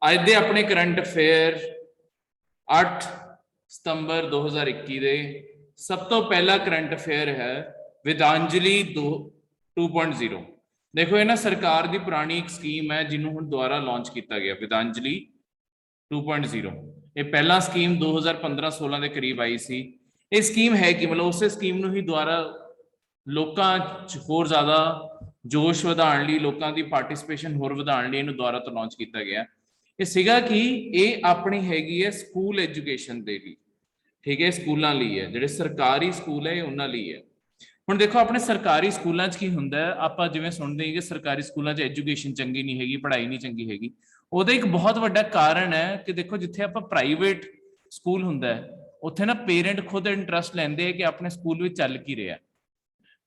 ਅੱਜ ਦੇ ਆਪਣੇ ਕਰੰਟ ਅਫੇਅਰ 8 ਸਤੰਬਰ 2021 ਦੇ ਸਭ ਤੋਂ ਪਹਿਲਾ ਕਰੰਟ ਅਫੇਅਰ ਹੈ ਵਿਦਾਂਜਲੀ 2.0। ਦੇਖੋ ਇਹ ਨਾ ਸਰਕਾਰ ਦੀ ਪੁਰਾਣੀ ਇੱਕ ਸਕੀਮ ਹੈ ਜਿਹਨੂੰ ਹੁਣ ਦੁਬਾਰਾ ਲਾਂਚ ਕੀਤਾ ਗਿਆ ਵਿਦਾਂਜਲੀ 2.0। ਇਹ ਪਹਿਲਾ ਸਕੀਮ 2015-16 ਦੇ ਕਰੀਬ ਆਈ ਸੀ। ਇਹ ਸਕੀਮ ਹੈ ਕਿ ਮਤਲਬ ਉਸੇ ਸਕੀਮ ਨੂੰ ਹੀ ਦੁਬਾਰਾ ਲੋਕਾਂ 'ਚ ਹੋਰ ਜ਼ਿਆਦਾ ਜੋਸ਼ ਵਧਾਉਣ ਲਈ, ਲੋਕਾਂ ਦੀ ਪਾਰਟਿਸਿਪੇਸ਼ਨ ਹੋਰ ਵਧਾਉਣ ਲਈ ਇਹਨੂੰ ਦੁਬਾਰਾ ਤੋਂ ਲਾਂਚ ਕੀਤਾ ਗਿਆ। ਇਹ ਸੀਗਾ ਕਿ ਇਹ ਆਪਣੀ ਹੈਗੀ ਹੈ ਸਕੂਲ ਐਜੂਕੇਸ਼ਨ ਦੇ ਲਈ, ਠੀਕ ਹੈ, ਸਕੂਲਾਂ ਲਈ ਹੈ, ਜਿਹੜੇ ਸਰਕਾਰੀ ਸਕੂਲ ਹੈ ਇਹ ਉਹਨਾਂ ਲਈ ਹੈ। ਹੁਣ ਦੇਖੋ ਆਪਣੇ ਸਰਕਾਰੀ ਸਕੂਲਾਂ 'ਚ ਕੀ ਹੁੰਦਾ ਹੈ, ਆਪਾਂ ਜਿਵੇਂ ਸੁਣਦੇ ਹਾਂ ਕਿ ਸਰਕਾਰੀ ਸਕੂਲਾਂ 'ਚ ਐਜੂਕੇਸ਼ਨ ਚੰਗੀ ਨਹੀਂ ਹੈਗੀ, ਪੜ੍ਹਾਈ ਨਹੀਂ ਚੰਗੀ ਹੈਗੀ। ਉਹਦਾ ਇੱਕ ਬਹੁਤ ਵੱਡਾ ਕਾਰਨ ਹੈ ਕਿ ਦੇਖੋ ਜਿੱਥੇ ਆਪਾਂ ਪ੍ਰਾਈਵੇਟ ਸਕੂਲ ਹੁੰਦਾ ਹੈ ਉੱਥੇ ਨਾ ਪੇਰੈਂਟ ਖੁਦ ਇੰਟਰਸਟ ਲੈਂਦੇ ਆ ਕਿ ਆਪਣੇ ਸਕੂਲ ਵਿੱਚ ਚੱਲ ਕੀ ਰਿਹਾ,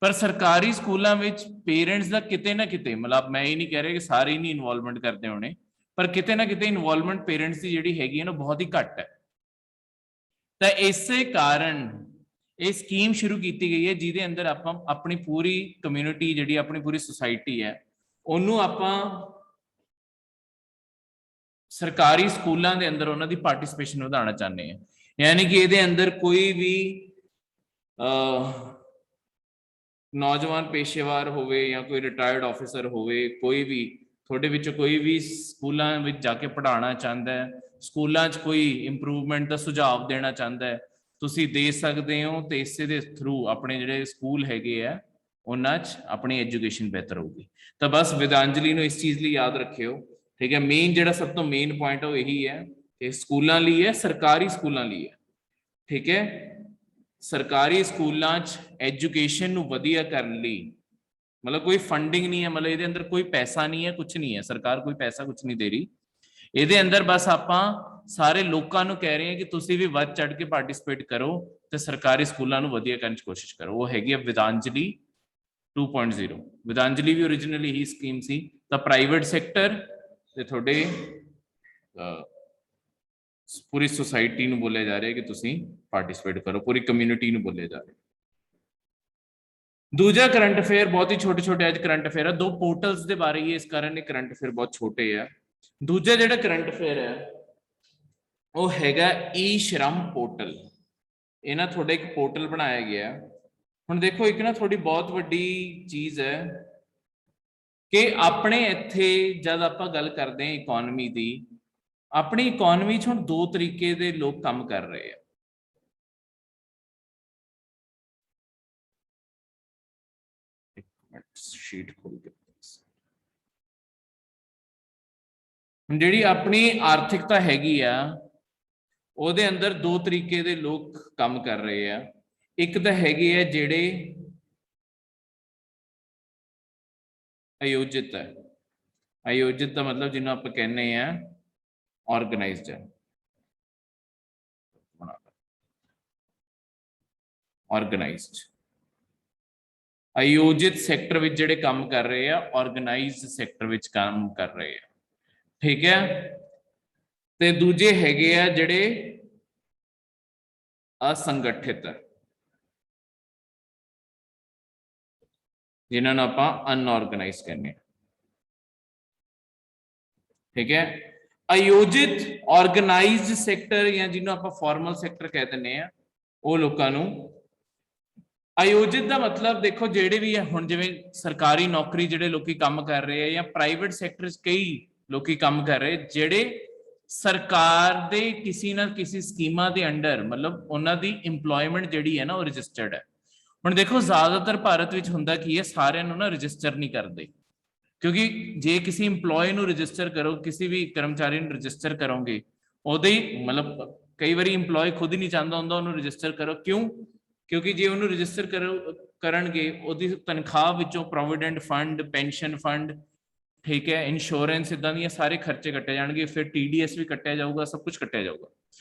ਪਰ ਸਰਕਾਰੀ ਸਕੂਲਾਂ ਵਿੱਚ ਪੇਰੈਂਟਸ ਦਾ ਕਿਤੇ ਨਾ ਕਿਤੇ, ਮਤਲਬ ਮੈਂ ਇਹ ਨਹੀਂ ਕਹਿ ਰਿਹਾ ਕਿ ਸਾਰੇ ਹੀ ਨਹੀਂ ਇਨਵੋਲਵਮੈਂਟ ਕਰਦੇ ਹੋਣੇ, ਪਰ ਕਿਤੇ ਨਾ ਕਿਤੇ ਇਨਵੋਲਵਮੈਂਟ ਪੇਰੈਂਟਸ ਦੀ ਜਿਹੜੀ ਹੈਗੀ ਹੈ ਨਾ ਬਹੁਤ ਹੀ ਘੱਟ ਹੈ। ਤਾਂ ਇਸੇ ਕਾਰਨ ਇਹ ਸਕੀਮ ਸ਼ੁਰੂ ਕੀਤੀ ਗਈ ਹੈ ਜਿਹਦੇ ਅੰਦਰ ਆਪਾਂ ਆਪਣੀ ਪੂਰੀ ਕਮਿਊਨਿਟੀ ਜਿਹੜੀ ਆਪਣੀ ਪੂਰੀ ਸੁਸਾਇਟੀ ਹੈ ਉਹਨੂੰ ਆਪਾਂ ਸਰਕਾਰੀ ਸਕੂਲਾਂ ਦੇ ਅੰਦਰ ਉਹਨਾਂ ਦੀ ਪਾਰਟਿਸਿਪੇਸ਼ਨ ਵਧਾਉਣਾ ਚਾਹੁੰਦੇ ਹਾਂ। ਯਾਨੀ ਕਿ ਇਹਦੇ ਅੰਦਰ ਕੋਈ ਵੀ ਨੌਜਵਾਨ ਪੇਸ਼ੇਵਾਰ ਹੋਵੇ ਜਾਂ ਕੋਈ ਰਿਟਾਇਰਡ ਆਫਿਸਰ ਹੋਵੇ, ਕੋਈ ਵੀ ਤੁਹਾਡੇ ਵਿੱਚੋਂ ਕੋਈ ਵੀ ਸਕੂਲਾਂ ਵਿੱਚ ਜਾ ਕੇ ਪੜ੍ਹਾਉਣਾ ਚਾਹੁੰਦਾ ਹੈ, ਸਕੂਲਾਂ 'ਚ ਕੋਈ ਇੰਪਰੂਵਮੈਂਟ ਦਾ ਸੁਝਾਅ ਦੇਣਾ ਚਾਹੁੰਦਾ ਹੈ, ਤੁਸੀਂ ਦੇ ਸਕਦੇ ਹੋ। ਤੇ ਇਸੇ ਦੇ ਥਰੂ ਆਪਣੇ ਜਿਹੜੇ ਸਕੂਲ ਹੈਗੇ ਆ ਉਹਨਾਂ 'ਚ ਆਪਣੀ ਐਜੂਕੇਸ਼ਨ ਬਿਹਤਰ ਹੋਊਗੀ। ਤਾਂ ਬਸ ਵਿਦਾਂਜਲੀ ਨੂੰ ਇਸ ਚੀਜ਼ ਲਈ ਯਾਦ ਰੱਖਿਓ, ਠੀਕ ਹੈ। ਮੇਨ ਜਿਹੜਾ ਸਭ ਤੋਂ ਮੇਨ ਪੁਆਇੰਟ ਉਹ ਇਹੀ ਹੈ ਕਿ ਸਕੂਲਾਂ ਲਈ ਹੈ, ਸਰਕਾਰੀ ਸਕੂਲਾਂ ਲਈ ਹੈ, ਠੀਕ ਹੈ। ਸਰਕਾਰੀ ਸਕੂਲਾਂ 'ਚ ਐਜੂਕੇਸ਼ਨ ਨੂੰ ਵਧੀਆ ਕਰਨ ਲਈ ਮਤਲਬ ਕੋਈ ਫੰਡਿੰਗ ਨਹੀਂ ਹੈ, ਮਤਲਬ ਇਹਦੇ ਅੰਦਰ ਕੋਈ ਪੈਸਾ ਨਹੀਂ ਹੈ, ਕੁਝ ਨਹੀਂ ਹੈ, ਸਰਕਾਰ ਕੋਈ ਪੈਸਾ ਕੁਝ ਨਹੀਂ ਦੇ ਰਹੀ ਇਹਦੇ ਅੰਦਰ। ਬਸ ਆਪਾਂ ਸਾਰੇ ਲੋਕਾਂ ਨੂੰ ਕਹਿ ਰਹੇ ਹਾਂ ਕਿ ਤੁਸੀਂ ਵੀ ਵੱਧ ਚੜ ਕੇ ਪਾਰਟਿਸਿਪੇਟ ਕਰੋ ਤੇ ਸਰਕਾਰੀ ਸਕੂਲਾਂ ਨੂੰ ਵਧੀਆ ਕਰਨ ਦੀ ਕੋਸ਼ਿਸ਼ ਕਰੋ। ਉਹ ਹੈਗੀ ਹੈ ਵਿਦਾਂਜਲੀ 2.0। ਵਿਦਾਂਜਲੀ ਵੀ ਓਰੀਜਨਲੀ ਹੀ ਸਕੀਮ ਸੀ, ਤਾਂ ਪ੍ਰਾਈਵੇਟ ਸੈਕਟਰ ਤੇ ਤੁਹਾਡੇ ਪੂਰੀ ਸੁਸਾਇਟੀ ਨੂੰ ਬੋਲਿਆ ਜਾ ਰਿਹਾ ਕਿ ਤੁਸੀਂ ਪਾਰਟਿਸਿਪੇਟ ਕਰੋ, ਪੂਰੀ ਕਮਿਊਨਿਟੀ ਨੂੰ ਬੋਲਿਆ ਜਾ ਰਿਹਾ। ਦੂਜਾ ਕਰੰਟ ਅਫੇਅਰ ਬਹੁਤ ਹੀ ਛੋਟੇ ਛੋਟੇ ਅੱਜ ਕਰੰਟ ਅਫੇਅਰ ਆ, ਦੋ ਪੋਰਟਲਸ ਦੇ ਬਾਰੇ ਹੀ, ਇਸ ਕਾਰਨ ਇਹ ਕਰੰਟ ਅਫੇਅਰ ਬਹੁਤ ਛੋਟੇ ਆ। ਦੂਜਾ ਜਿਹੜਾ ਕਰੰਟ ਅਫੇਅਰ ਹੈ ਉਹ ਹੈਗਾ ਈ ਸ਼ਰਮ ਪੋਰਟਲ। ਇਹ ਨਾ ਤੁਹਾਡਾ ਇੱਕ ਪੋਰਟਲ ਬਣਾਇਆ ਗਿਆ। ਹੁਣ ਦੇਖੋ ਇੱਕ ਨਾ ਤੁਹਾਡੀ ਬਹੁਤ ਵੱਡੀ ਚੀਜ਼ ਹੈ ਕਿ ਆਪਣੇ ਇੱਥੇ ਜਦ ਆਪਾਂ ਗੱਲ ਕਰਦੇ ਹਾਂ ਇਕਨੋਮੀ ਦੀ, ਆਪਣੀ ਇਕਨੋਮੀ 'ਚ ਹੁਣ ਦੋ ਤਰੀਕੇ ਦੇ ਲੋਕ ਕੰਮ ਕਰ ਰਹੇ ਆ। ਸ਼ੀਟ ਖੋਲ ਕੇ ਜਿਹੜੀ ਆਪਣੀ ਆਰਥਿਕਤਾ ਹੈਗੀ ਆ ਉਹਦੇ ਅੰਦਰ ਦੋ ਤਰੀਕੇ ਦੇ ਲੋਕ ਕੰਮ ਕਰ ਰਹੇ ਆ। ਇੱਕ ਤਾਂ ਹੈਗੇ ਆ ਜਿਹੜੇ ਆਯੋਜਿਤ ਹੈ। ਆਯੋਜਿਤ ਦਾ ਮਤਲਬ ਜਿਹਨੂੰ ਆਪਾਂ ਕਹਿੰਦੇ ਆ ਆਰਗੇਨਾਈਜ਼ਡ ਹੈ, ਆਰਗੇਨਾਈਜ਼ਡ। ਆਯੋਜਿਤ ਸੈਕਟਰ ਵਿੱਚ ਜਿਹੜੇ ਕੰਮ ਕਰ ਰਹੇ ਆ, ਆਰਗੇਨਾਈਜ਼ਡ ਸੈਕਟਰ ਵਿੱਚ ਕੰਮ ਕਰ ਰਹੇ ਆ, ਠੀਕ ਹੈ। ਤੇ ਦੂਜੇ ਹੈਗੇ ਆ ਜਿਹੜੇ ਅਸੰਗਠਿਤ, ਜਿਨ੍ਹਾਂ ਨੂੰ ਆਪਾਂ ਅਨਆਰਗੇਨਾਈਜ਼ਡ ਕਹਿੰਦੇ ਆ, ਠੀਕ ਹੈ। ਆਯੋਜਿਤ ਆਰਗੇਨਾਈਜ਼ਡ ਸੈਕਟਰ ਜਾਂ ਜਿਹਨੂੰ ਆਪਾਂ ਫਾਰਮਲ ਸੈਕਟਰ ਕਹਿ ਦਿੰਦੇ ਆ, ਉਹ ਲੋਕਾਂ ਨੂੰ। ਆਯੋਜਿਤ ਦਾ ਮਤਲਬ ਦੇਖੋ ਜਿਹੜੇ ਵੀ ਹੈ, ਹੁਣ ਜਿਵੇਂ ਸਰਕਾਰੀ ਨੌਕਰੀ ਜਿਹੜੇ ਲੋਕੀ ਕੰਮ ਕਰ ਰਹੇ ਆ ਜਾਂ ਪ੍ਰਾਈਵੇਟ ਸੈਕਟਰ 'ਚ ਕਈ ਲੋਕੀ ਕੰਮ ਕਰ ਰਹੇ ਜਿਹੜੇ ਸਰਕਾਰ ਦੇ ਕਿਸੇ ਨਾ ਕਿਸੇ ਸਕੀਮਾਂ ਦੇ ਅੰਡਰ, ਮਤਲਬ ਉਹਨਾਂ ਦੀ ਇੰਪਲੋਇਮੈਂਟ ਜਿਹੜੀ ਹੈ ਨਾ ਉਹ ਰਜਿਸਟਰਡ ਹੈ। ਹੁਣ ਦੇਖੋ ਜ਼ਿਆਦਾਤਰ ਭਾਰਤ ਵਿੱਚ ਹੁੰਦਾ ਕੀ ਹੈ, ਸਾਰਿਆਂ ਨੂੰ ਨਾ ਰਜਿਸਟਰ ਨਹੀਂ ਕਰਦੇ, ਕਿਉਂਕਿ ਜੇ ਕਿਸੇ ਇੰਪਲੋਏ ਨੂੰ ਰਜਿਸਟਰ ਕਰੋ, ਕਿਸੇ ਵੀ ਕਰਮਚਾਰੀ ਨੂੰ ਰਜਿਸਟਰ ਕਰੋਗੇ, ਉਹਦੇ ਮਤਲਬ ਕਈ ਵਾਰੀ ਇੰਪਲੋਏ ਖੁਦ ਹੀ ਨਹੀਂ ਚਾਹੁੰਦਾ ਹੁੰਦਾ ਉਹਨੂੰ ਰਜਿਸਟਰ ਕਰੋ। ਕਿਉਂ? ਕਿਉਂਕਿ ਜੇ ਉਹਨੂੰ ਰਜਿਸਟਰ ਕਰਨਗੇ ਉਹਦੀ ਤਨਖਾਹ ਵਿੱਚੋਂ ਪ੍ਰੋਵੀਡੈਂਟ ਫੰਡ, ਪੈਨਸ਼ਨ ਫੰਡ, ਠੀਕ ਹੈ, ਇੰਸ਼ੋਰੈਂਸ, ਇਦਾਂ ਦੀਆਂ ਸਾਰੇ ਖਰਚੇ ਕੱਟੇ ਜਾਣਗੇ, ਫਿਰ TDS ਵੀ ਕੱਟਿਆ ਜਾਊਗਾ, ਸਭ ਕੁਝ ਕੱਟਿਆ ਜਾਊਗਾ।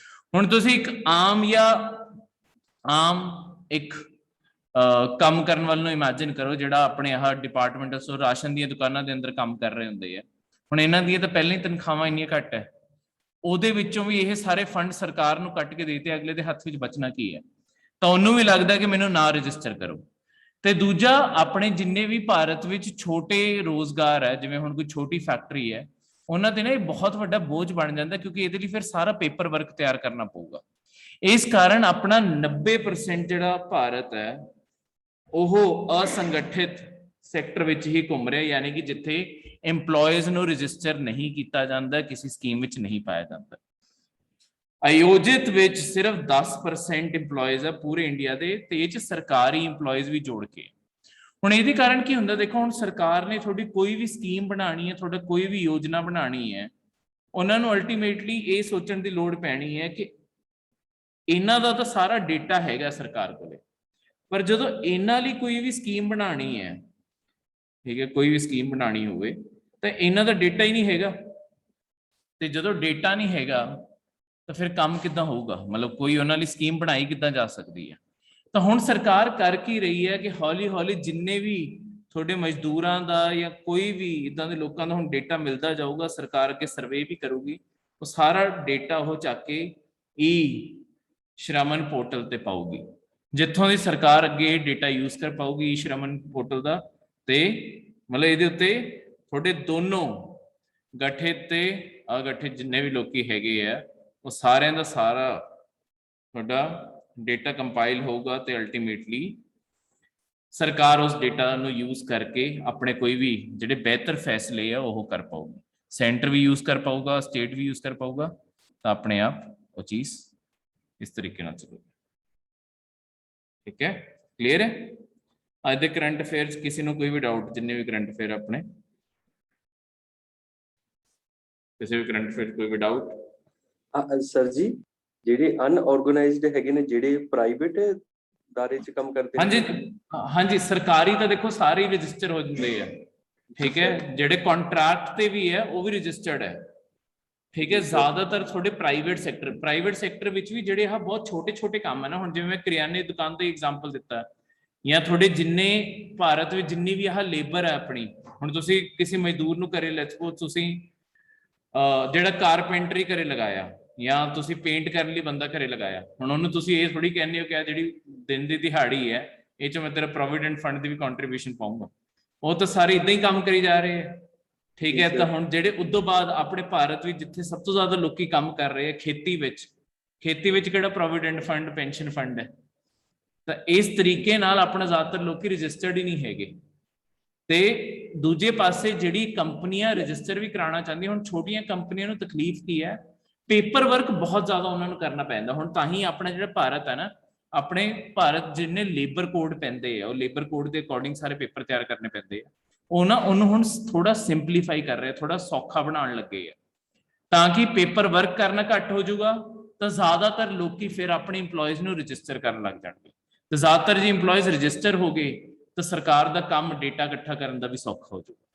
ਹੁਣ ਤੁਸੀਂ ਇੱਕ ਆਮ ਇੱਕ ਕੰਮ ਕਰਨ ਵਾਲ ਨੂੰ ਇਮੇਜਿਨ ਕਰੋ ਜਿਹੜਾ ਆਪਣੇ ਆਹ ਡਿਪਾਰਟਮੈਂਟ ਰਾਸ਼ਨ ਦੀਆਂ ਦੁਕਾਨਾਂ ਦੇ ਅੰਦਰ ਕੰਮ ਕਰ ਰਹੇ ਹੁੰਦੇ ਆ। ਹੁਣ ਇਹਨਾਂ ਦੀਆਂ ਤਾਂ ਪਹਿਲਾਂ ਹੀ ਤਨਖਾਹਾਂ ਇੰਨੀਆਂ ਘੱਟ ਹੈ, ਉਹਦੇ ਵਿੱਚੋਂ ਵੀ ਇਹ ਸਾਰੇ ਫੰਡ ਸਰਕਾਰ ਨੂੰ ਕੱਟ ਕੇ ਦੇਤੇ, ਅਗਲੇ ਦੇ ਹੱਥ ਵਿੱਚ ਬਚਣਾ ਕੀ ਹੈ? ਤਾਂ ਉਹਨੂੰ ਵੀ ਲੱਗਦਾ ਕਿ ਮੈਨੂੰ ਨਾ ਰਜਿਸਟਰ ਕਰੋ। ਤੇ ਦੂਜਾ, ਆਪਣੇ ਜਿੰਨੇ ਵੀ ਭਾਰਤ ਵਿੱਚ ਛੋਟੇ ਰੋਜ਼ਗਾਰ ਹੈ, ਜਿਵੇਂ ਹੁਣ ਕੋਈ ਛੋਟੀ ਫੈਕਟਰੀ ਹੈ, ਉਹਨਾਂ ਤੇ ਨਾ ਇਹ ਬਹੁਤ ਵੱਡਾ ਬੋਝ ਬਣ ਜਾਂਦਾ, ਕਿਉਂਕਿ ਇਹਦੇ ਲਈ ਫਿਰ ਸਾਰਾ ਪੇਪਰ ਵਰਕ ਤਿਆਰ ਕਰਨਾ ਪਊਗਾ। ਇਸ ਕਾਰਨ ਆਪਣਾ 90% ਜਿਹੜਾ ਭਾਰਤ ਹੈ ਉਹ ਅਸੰਗਠਿਤ ਸੈਕਟਰ ਵਿੱਚ ਹੀ ਘੁੰਮ ਰਿਹਾ, ਯਾਨੀ ਕਿ ਜਿੱਥੇ EMPLOYEES ਨੂੰ ਰਜਿਸਟਰ ਨਹੀਂ ਕੀਤਾ ਜਾਂਦਾ, ਕਿਸੇ ਸਕੀਮ ਵਿੱਚ ਨਹੀਂ ਪਾਇਆ ਜਾਂਦਾ। ਆਯੋਜਿਤ ਵਿੱਚ ਸਿਰਫ 10% EMPLOYEES ਹੈ ਪੂਰੇ ਇੰਡੀਆ ਦੇ, ਤੇ ਇਹ 'ਚ ਸਰਕਾਰੀ EMPLOYEES ਵੀ ਜੋੜ ਕੇ। ਹੁਣ ਇਹਦੇ ਕਾਰਨ ਕੀ ਹੁੰਦਾ, ਦੇਖੋ ਹੁਣ ਸਰਕਾਰ ਨੇ ਤੁਹਾਡੀ ਕੋਈ ਵੀ ਸਕੀਮ ਬਣਾਉਣੀ ਹੈ, ਤੁਹਾਡਾ ਕੋਈ ਵੀ ਯੋਜਨਾ ਬਣਾਉਣੀ ਹੈ, ਉਹਨਾਂ ਨੂੰ ਅਲਟੀਮੇਟਲੀ ਇਹ ਸੋਚਣ ਦੀ ਲੋੜ ਪੈਣੀ ਹੈ ਕਿ ਇਹਨਾਂ ਦਾ ਤਾਂ ਸਾਰਾ ਡੇਟਾ ਹੈਗਾ ਸਰਕਾਰ ਕੋਲੇ, ਪਰ ਜਦੋਂ ਇਹਨਾਂ ਲਈ ਕੋਈ ਵੀ ਸਕੀਮ ਬਣਾਉਣੀ ਹੈ, ਠੀਕ ਹੈ, ਕੋਈ ਵੀ ਸਕੀਮ ਬਣਾਉਣੀ ਹੋਵੇ ਤਾਂ ਇਹਨਾਂ ਦਾ ਡੇਟਾ ਹੀ ਨਹੀਂ ਹੈਗਾ, ਤੇ ਜਦੋਂ ਡੇਟਾ ਨਹੀਂ ਹੈਗਾ ਤਾਂ ਫਿਰ ਕੰਮ ਕਿੱਦਾਂ ਹੋਊਗਾ, ਮਤਲਬ ਕੋਈ ਉਹਨਾਂ ਲਈ ਸਕੀਮ ਬਣਾਈ ਕਿੱਦਾਂ ਜਾ ਸਕਦੀ ਹੈ। ਤਾਂ ਹੁਣ ਸਰਕਾਰ ਕਰ ਕੀ ਰਹੀ ਹੈ ਕਿ ਹੌਲੀ ਹੌਲੀ ਜਿੰਨੇ ਵੀ ਤੁਹਾਡੇ ਮਜ਼ਦੂਰਾਂ ਦਾ ਜਾਂ ਕੋਈ ਵੀ ਇਦਾਂ ਦੇ ਲੋਕਾਂ ਦਾ ਹੁਣ ਡੇਟਾ ਮਿਲਦਾ ਜਾਊਗਾ, ਸਰਕਾਰ ਅੱਗੇ ਸਰਵੇ ਵੀ ਕਰੂਗੀ, ਉਹ ਸਾਰਾ ਡੇਟਾ ਉਹ ਚੱਕ ਕੇ ਈ-ਸ਼੍ਰਮਣ ਪੋਰਟਲ ਤੇ ਪਾਊਗੀ, ਜਿੱਥੋਂ ਦੀ ਸਰਕਾਰ ਅੱਗੇ ਡੇਟਾ ਯੂਜ਼ ਕਰ ਪਾਊਗੀ ਈ-ਸ਼੍ਰਮਣ ਪੋਰਟਲ ਦਾ। ਤੇ ਮਤਲਬ ਇਹਦੇ ਉੱਤੇ ਤੁਹਾਡੇ ਦੋਨੋਂ ਗਠਿਤ ਤੇ ਅਗਠਿਤ ਜਿੰਨੇ ਵੀ ਲੋਕੀ ਹੈਗੇ ਆ, ਉਹ ਸਾਰਿਆਂ ਦਾ ਸਾਰਾ ਤੁਹਾਡਾ ਡੇਟਾ ਕੰਪਾਈਲ ਹੋਊਗਾ, ਤੇ ਅਲਟੀਮੇਟਲੀ ਸਰਕਾਰ ਉਸ ਡੇਟਾ ਨੂੰ ਯੂਜ਼ ਕਰਕੇ ਆਪਣੇ ਕੋਈ ਵੀ ਜਿਹੜੇ ਬਿਹਤਰ ਫੈਸਲੇ ਆ ਉਹ ਕਰ ਪਾਊਗੀ। ਸੈਂਟਰ ਵੀ ਯੂਜ਼ ਕਰ ਪਾਊਗਾ, ਸਟੇਟ ਵੀ ਯੂਜ਼ ਕਰ ਪਾਊਗਾ, ਤਾਂ ਆਪਣੇ ਆਪ ਉਹ ਚੀਜ਼ ਇਸ ਤਰੀਕੇ ਨਾਲ ਚੱਲੇਗੀ। ਠੀਕ ਹੈ, ਕਲੀਅਰ ਹੈ? ਅੱਜ ਦੇ ਕਰੰਟ ਅਫੇਅਰਸ ਕਿਸੇ ਨੂੰ ਕੋਈ ਵੀ ਡਾਊਟ, ਜਿੰਨੇ ਵੀ ਕਰੰਟ ਅਫੇਅਰ ਆਪਣੇ, ਕਿਸੇ ਵੀ ਕਰੰਟ ਅਫੇਅਰ ਕੋਈ ਵੀ ਡਾਊਟ? ਸਰ ਜੀ, ਜਿਹੜੇ ਅਨਆਰਗੇਨਾਈਜ਼ਡ ਹੈਗੇ ਨੇ, ਜਿਹੜੇ ਪ੍ਰਾਈਵੇਟ ਦਾਇਰੇ 'ਚ ਕੰਮ ਕਰਦੇ ਨੇ? ਹਾਂਜੀ ਹਾਂਜੀ, ਸਰਕਾਰੀ ਤਾਂ ਦੇਖੋ ਸਾਰੇ ਰਜਿਸਟਰ ਹੋ ਜਾਂਦੇ ਆ, ਠੀਕ ਹੈ, ਜਿਹੜੇ ਕੰਟਰੈਕਟ ਤੇ ਵੀ ਹੈ ਉਹ ਵੀ ਰਜਿਸਟਰਡ ਹੈ, ਠੀਕ ਹੈ। ਜ਼ਿਆਦਾਤਰ ਤੁਹਾਡੇ ਪ੍ਰਾਈਵੇਟ ਸੈਕਟਰ ਵਿੱਚ ਵੀ ਜਿਹੜੇ ਆ ਬਹੁਤ ਛੋਟੇ ਛੋਟੇ ਕੰਮ ਹੈ ਨਾ, ਹੁਣ ਜਿਵੇਂ ਮੈਂ ਕਰਿਆਨੇ ਦੁਕਾਨ ਦਾ ਐਗਜ਼ਾਮਪਲ ਦਿੱਤਾ, ਜਾਂ ਤੁਹਾਡੇ ਜਿੰਨੇ ਭਾਰਤ ਵਿੱਚ ਜਿੰਨੀ ਵੀ ਆਹ ਲੇਬਰ ਹੈ ਆਪਣੀ, ਹੁਣ ਤੁਸੀਂ ਕਿਸੇ ਮਜ਼ਦੂਰ ਨੂੰ ਘਰੇ ਲੈਟਸ ਸਪੋਜ਼ ਤੁਸੀਂ ਜਿਹੜਾ ਕਾਰਪੈਂਟਰੀ ਘਰੇ ਲਗਾਇਆ, ਜਾਂ ਤੁਸੀਂ ਪੇਂਟ ਕਰਨ ਲਈ ਬੰਦਾ ਘਰੇ ਲਗਾਇਆ, ਹੁਣ ਉਹਨੂੰ ਤੁਸੀਂ ਇਹ ਥੋੜੀ ਕਹਿੰਦੇ ਹੋ ਕਿ ਜਿਹੜੀ ਦਿਨ ਦੀ ਦਿਹਾੜੀ ਹੈ ਇਹ 'ਚ ਮੈਂ ਤੇਰਾ ਪ੍ਰੋਵੀਡੈਂਟ ਫੰਡ ਦੀ ਵੀ ਕੰਟਰੀਬਿਊਸ਼ਨ ਪਾਊਂਗਾ, ਉਹ ਤਾਂ ਸਾਰੇ ਇਦਾਂ ਹੀ ਕੰਮ ਕਰੀ ਜਾ ਰਹੇ ਹੈ, ਠੀਕ ਹੈ। ਤਾਂ ਹੁਣ ਜਿਹੜੇ ਉਦੋਂ ਬਾਅਦ ਆਪਣੇ ਭਾਰਤ ਵਿੱਚ ਜਿੱਥੇ ਸਭ ਤੋਂ ਜ਼ਿਆਦਾ ਲੋਕੀ ਕੰਮ ਕਰ ਰਹੇ ਆ ਖੇਤੀ ਵਿੱਚ ਕਿਹੜਾ ਪ੍ਰੋਵੀਡੈਂਟ ਫੰਡ, ਪੈਨਸ਼ਨ ਫੰਡ ਹੈ, ਤਾਂ ਇਸ ਤਰੀਕੇ ਨਾਲ ਆਪਣਾ ਜ਼ਿਆਦਾਤਰ ਲੋਕੀ ਰਜਿਸਟਰਡ ਹੀ ਨਹੀਂ ਹੈਗੇ। ਤੇ ਦੂਜੇ ਪਾਸੇ ਜਿਹੜੀ ਕੰਪਨੀਆਂ ਰਜਿਸਟਰ ਵੀ ਕਰਾਉਣਾ ਚਾਹੁੰਦੀਆਂ, ਹੁਣ ਛੋਟੀਆਂ ਕੰਪਨੀਆਂ ਨੂੰ ਤਕਲੀਫ ਕੀ ਹੈ, ਪੇਪਰ ਵਰਕ ਬਹੁਤ ਜ਼ਿਆਦਾ ਉਹਨਾਂ ਨੂੰ ਕਰਨਾ ਪੈਂਦਾ। ਹੁਣ ਤਾਂ ਹੀ ਆਪਣਾ ਜਿਹੜਾ ਭਾਰਤ ਹੈ ਨਾ, ਆਪਣੇ ਭਾਰਤ ਜਿੰਨੇ ਲੇਬਰ ਕੋਡ ਪੈਂਦੇ ਆ, ਉਹ ਲੇਬਰ ਕੋਡ ਦੇ ਅਕੋਰਡਿੰਗ ਸਾਰੇ ਪੇਪਰ ਤਿਆਰ ਕਰਨੇ ਪੈਂਦੇ ਆ, ਉਹਨੂੰ ਹੁਣ ਥੋੜਾ ਸਿੰਪਲੀਫਾਈ ਕਰ ਰਹੇ, ਥੋੜਾ ਸੌਖਾ ਬਣਾਉਣ ਲੱਗੇ ਆ, ਤਾਂ ਕਿ ਪੇਪਰ ਵਰਕ ਕਰਨਾ ਘੱਟ ਹੋ ਜਾਊਗਾ, ਤਾਂ ਜ਼ਿਆਦਾਤਰ ਲੋਕੀ ਫਿਰ ਆਪਣੇ EMPLOYEES ਨੂੰ ਰਜਿਸਟਰ ਕਰਨ ਲੱਗ ਜਾਣਗੇ, ਤੇ ਜ਼ਿਆਦਾਤਰ ਜੇ EMPLOYEES ਰਜਿਸਟਰ ਹੋ ਗਏ ਤਾਂ ਸਰਕਾਰ ਦਾ ਕੰਮ ਡੇਟਾ ਇਕੱਠਾ ਕਰਨ ਦਾ ਵੀ ਸੌਖਾ ਹੋ ਜਾਊਗਾ।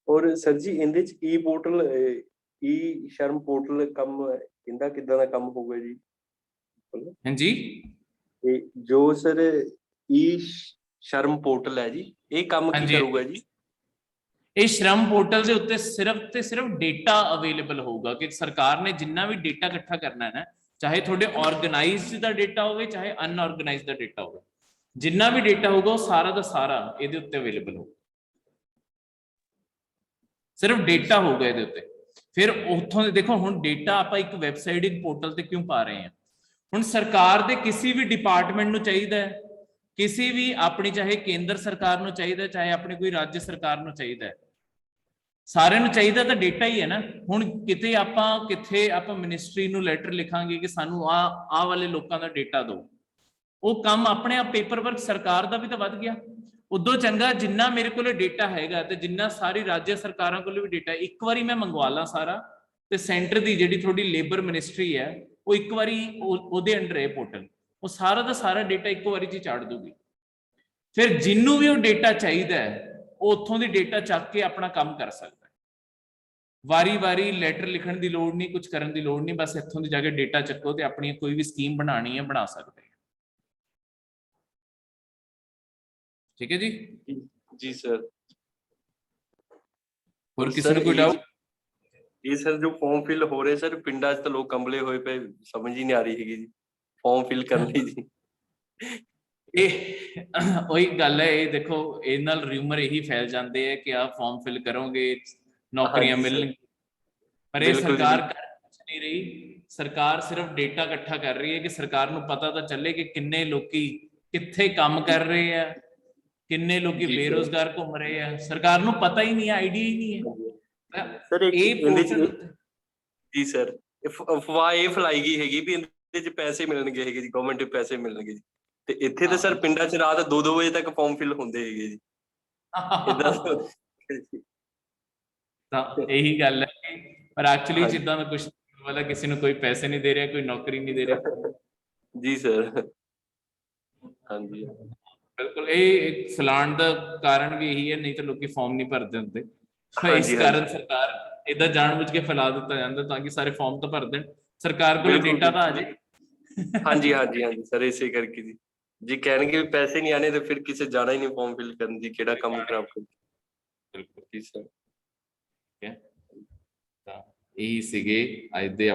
ਔਰ ਸਰ ਜੀ, ਇਹਦੇ 'ਚ ਈ-ਸ਼ਰਮ ਪੋਰਟਲ ਕੰਮ, ਇਹਦਾ ਕਿੱਦਾਂ ਦਾ ਕੰਮ ਹੋਊਗਾ ਜੀ? ਹਾਂਜੀ, ਇਹ ਜੋ ਸਰ ਈ-ਸ਼ਰਮ ਪੋਰਟਲ ਹੈ ਜੀ, ਇਹ ਕੰਮ ਕੀ ਕਰੂਗਾ ਜੀ? ਇਹ ਸ਼ਰਮ ਪੋਰਟਲ ਦੇ ਉੱਤੇ ਸਿਰਫ ਤੇ ਸਿਰਫ ਡੇਟਾ ਅਵੇਲੇਬਲ ਹੋਊਗਾ, ਕਿ ਸਰਕਾਰ ਨੇ ਜਿੰਨਾ ਵੀ ਡੇਟਾ ਇਕੱਠਾ ਕਰਨਾ ਹੈ ਨਾ, ਚਾਹੇ ਤੁਹਾਡੇ ਆਰਗੇਨਾਈਜ਼ਡ ਦਾ ਡੇਟਾ ਹੋਵੇ ਚਾਹੇ ਅਨਆਰਗੇਨਾਈਜ਼ਡ ਦਾ ਡੇਟਾ ਹੋਵੇ, ਜਿੰਨਾ ਵੀ ਡੇਟਾ ਹੋਊਗਾ ਉਹ ਸਾਰਾ ਦਾ ਸਾਰਾ ਇਹਦੇ ਉੱਤੇ ਅਵੇਲੇਬਲ ਹੋਊਗਾ, ਸਿਰਫ ਡੇਟਾ ਹੋਊਗਾ ਇਹਦੇ ਉੱਤੇ। ਫਿਰ ਉੱਥੋਂ ਦੇ ਦੇਖੋ, ਹੁਣ ਡੇਟਾ ਆਪਾਂ ਇੱਕ ਵੈਬਸਾਈਟ, ਇੱਕ ਪੋਰਟਲ ਤੇ ਕਿਉਂ ਪਾ ਰਹੇ ਹਾਂ, ਹੁਣ ਸਰਕਾਰ ਦੇ ਕਿਸੇ ਵੀ ਡਿਪਾਰਟਮੈਂਟ ਨੂੰ ਚਾਹੀਦਾ ਹੈ, ਕਿਸੇ ਵੀ ਆਪਣੀ, ਚਾਹੇ ਕੇਂਦਰ ਸਰਕਾਰ ਨੂੰ ਚਾਹੀਦਾ, ਚਾਹੇ ਆਪਣੀ ਕੋਈ ਰਾਜ ਸਰਕਾਰ ਨੂੰ ਚਾਹੀਦਾ, ਸਾਰਿਆਂ ਨੂੰ ਚਾਹੀਦਾ ਤਾਂ ਡੇਟਾ ਹੀ ਹੈ ਨਾ। ਹੁਣ ਕਿਤੇ ਆਪਾਂ ਮਿਨਿਸਟਰੀ ਨੂੰ ਲੈਟਰ ਲਿਖਾਂਗੇ ਕਿ ਸਾਨੂੰ ਆਹ ਵਾਲੇ ਲੋਕਾਂ ਦਾ ਡੇਟਾ ਦਿਓ, ਉਹ ਕੰਮ ਆਪਣੇ ਆਪ ਪੇਪਰ ਵਰਕ ਸਰਕਾਰ ਦਾ ਵੀ ਤਾਂ ਵੱਧ ਗਿਆ। ਉਦੋਂ ਚੰਗਾ ਜਿੰਨਾ ਮੇਰੇ ਕੋਲ ਡੇਟਾ ਹੈਗਾ ਤੇ ਜਿੰਨਾ ਸਾਰੀ ਰਾਜ ਸਰਕਾਰਾਂ ਕੋਲ ਵੀ ਡੇਟਾ, ਇੱਕ ਵਾਰੀ ਮੈਂ ਮੰਗਵਾ ਲਾਂ ਸਾਰਾ, ਤੇ ਸੈਂਟਰ ਦੀ ਜਿਹੜੀ ਤੁਹਾਡੀ ਲੇਬਰ ਮਿਨਿਸਟਰੀ ਹੈ ਉਹ ਇੱਕ ਵਾਰੀ ਉਹਦੇ ਅੰਡਰ ਹੈ ਪੋਰਟਲ, ਉਹ ਸਾਰਾ ਦਾ ਸਾਰਾ ਡੇਟਾ ਇੱਕ ਵਾਰੀ 'ਚ ਚਾੜ ਦੂਗੀ। ਫਿਰ ਜਿਹਨੂੰ ਵੀ ਉਹ ਡੇਟਾ ਚਾਹੀਦਾ ਹੈ ਉਹ ਉੱਥੋਂ ਦੀ ਡੇਟਾ ਚੱਕ ਕੇ ਆਪਣਾ ਕੰਮ ਕਰ ਸਕਦਾ ਹੈ, ਵਾਰੀ ਲੈਟਰ ਲਿਖਣ ਦੀ ਲੋੜ ਨਹੀਂ, ਕੁਝ ਕਰਨ ਦੀ ਲੋੜ ਨਹੀਂ, ਬਸ ਇੱਥੋਂ ਦੀ ਜਾ ਕੇ ਡੇਟਾ ਚੱਕੋ ਤੇ ਆਪਣੀ ਕੋਈ ਵੀ ਸਕੀਮ ਬਣਾਉਣੀ ਹੈ ਬਣਾ ਸਕਦੇ ਹੈ। ਠੀਕ ਹੈ ਜੀ ਸਰ। ਹੋਰ ਕਿਸੇ ਨੂੰ ਕੋਈ ਡਾਊਟ? ਇਹ ਸਰ ਜੋ ਫਾਰਮ ਫਿਲ ਹੋ ਰਹੇ ਸਰ, ਪਿੰਡਾਂ 'ਚ ਤਾਂ ਲੋਕ ਕੰਬਲੇ ਹੋਏ ਪਏ, ਸਮਝ ਹੀ ਨਹੀਂ ਆ ਰਹੀ ਹੈਗੀ ਜੀ ਫਾਰਮ ਫਿਲ ਕਰਨ ਲਈ ਜੀ। ਇਹ ਉਹੀ ਗੱਲ ਹੈ, ਇਹ ਦੇਖੋ ਇਹ ਨਾਲ ਰਿਊਮਰ ਇਹੀ ਫੈਲ ਜਾਂਦੇ ਹੈ ਕਿ ਆਪ ਫਾਰਮ ਫਿਲ ਕਰੋਗੇ ਨੌਕਰੀਆਂ ਹਾਂਜੀ ਸਰ, ਮਿਲਣਗੀਆਂ, ਪਰ ਇਹ ਬਿਲਕੁਲ ਜੀ, ਸਰਕਾਰ ਕਰ ਕੁਛ ਨਹੀਂ ਰਹੀ। ਸਰਕਾਰ ਸਿਰਫ ਡੇਟਾ ਇਕੱਠਾ ਕਰ ਰਹੀ ਹੈ ਕਿ ਸਰਕਾਰ ਨੂੰ ਪਤਾ ਤਾਂ ਚੱਲੇ ਕਿ ਕਿੰਨੇ ਲੋਕੀ ਕਿੱਥੇ ਕੰਮ ਕਰ ਰਹੇ ਆ, ਕਿੰਨੇ ਲੋਕੀ ਜੀ ਸਰ। ਬੇਰੁਜ਼ਗਾਰ ਘੁੰਮ ਰਹੇ ਆ, ਸਰਕਾਰ ਨੂੰ ਪਤਾ ਹੀ ਨਹੀਂ, ਆਈਡੀਆ ਹੀ ਨਹੀਂ ਹੈ। ਸਰ ਇੱਕ ਇਹ ਇਹਦੇ ਚ ਪੋਰਟਲ ਜੀ ਸਰ, ਅਫਵਾਹ ਇਹ ਫੈਲਾਈ ਗਈ ਹੈਗੀ ਵੀ ਇਹਦੇ ਚ ਪੈਸੇ ਮਿਲਣਗੇ ਹੈਗੇ ਜੀ, ਗਵਰਨਮੈਂਟ ਦੇ ਪੈਸੇ ਮਿਲਣਗੇ ਜੀ, ਤੇ ਇੱਥੇ ਤਾਂ ਸਰ ਪਿੰਡਾਂ ਚ ਰਾਤ 2-2 ਵਜੇ ਤੱਕ ਫਾਰਮ ਫਿਲ ਹੁੰਦੇ ਹੈਗੇ ਜੀ ਇਦਾਂ। ਤਾਂ ਇਹੀ ਗੱਲ ਹੈ ਕਿ ਪਰ ਐਕਚੁਅਲੀ ਹਾਂਜੀ ਜਿੱਦਾਂ ਦਾ ਕੁਝ ਵਾਲਾ ਕਿਸੇ ਨੂੰ ਕੋਈ ਪੈਸੇ ਨਹੀਂ ਦੇ ਰਿਹਾ, ਕੋਈ ਨੌਕਰੀ ਨਹੀਂ ਦੇ ਰਿਹਾ। ਜੀ ਸਰ, ਹਾਂਜੀ ਬਿਲਕੁਲ, ਇਹ ਇੱਕ ਫਲਾਣ ਦਾ ਕਾਰਨ ਵੀ ਇਹੀ ਹੈ, ਨਹੀਂ ਤਾਂ ਲੋਕੀ ਫਾਰਮ ਨਹੀਂ ਭਰਦੇ ਹੁੰਦੇ। ਇਸ ਹਾਂਜੀ ਕਾਰਨ ਹਾਂਜੀ ਸਰਕਾਰ ਏਦਾਂ ਜਾਣਬੁੱਝ ਕੇ ਫੈਲਾ ਦਿੱਤਾ ਜਾਂਦਾ ਤਾਂ ਕਿ ਸਾਰੇ ਫਾਰਮ ਤਾਂ ਭਰ ਦੇਣ, ਸਰਕਾਰ ਕੋਲ ਬਿਲਕੁਲ ਡੇਟਾ ਤਾਂ ਆ ਜਾਏ। ਹਾਂਜੀ ਹਾਂਜੀ ਹਾਂਜੀ ਸਰ, ਇਸੇ ਕਰਕੇ ਜੀ ਕਹਿਣਗੇ ਵੀ ਪੈਸੇ ਨਹੀਂ ਆਣੇ ਤੇ ਫਿਰ ਕਿਸੇ ਜਾਣਾ ਹੀ ਨਹੀਂ ਫਾਰਮ ਫਿਲ ਕਰਨ ਦੀ, ਕਿਹੜਾ ਕੰਮ ਖਰਾਬ ਕਰ। ਬਿਲਕੁਲ ਜੀ ਸਰ। ਠੀਕ ਹੈ, ਤਾਂ ਇਹੀ ਸੀਗੇ ਅੱਜ ਦੇ